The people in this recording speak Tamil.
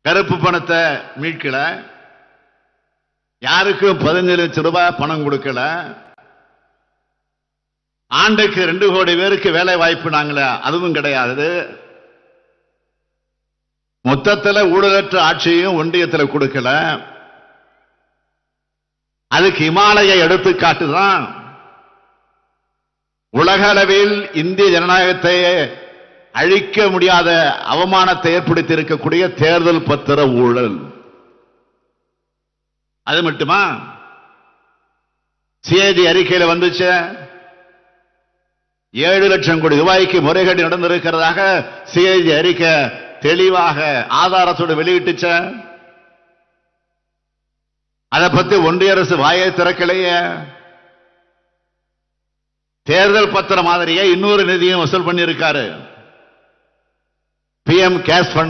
கருப்பு பணத்தை மீட்கல, யாருக்கும் 15 லட்சம் ரூபாய் பணம் கொடுக்கல, ஆண்டுக்கு 2 கோடி பேருக்கு வேலை வாய்ப்பு நாங்களே அதுவும் கிடையாது. மொத்தத்தில் ஊழலற்ற ஆட்சியும் ஒன்றியத்தில் கொடுக்கல. அதுக்கு இமாலய எடுத்துக்காட்டுதான் உலக அளவில் இந்திய ஜனநாயகத்தை அழிக்க முடியாத அவமானத்தை ஏற்படுத்தி இருக்கக்கூடிய தேர்தல் பத்திர ஊழல். அது மட்டுமா, சிஏஜி அறிக்கையில் வந்துச்சு 7 லட்சம் கோடி ரூபாய்க்கு முறைகேடு நடந்திருக்கிறதாக சிஏஜி அறிக்கை தெளிவாக ஆதாரத்தோடு வெளியிட்டுச்ச. அதை பத்தி ஒன்றிய அரசு வாயை திறக்கலையே. தேர்தல் பத்திர மாதிரியே இன்னொரு நிதியும் வசூல் பண்ணியிருக்காரு. PM cash fund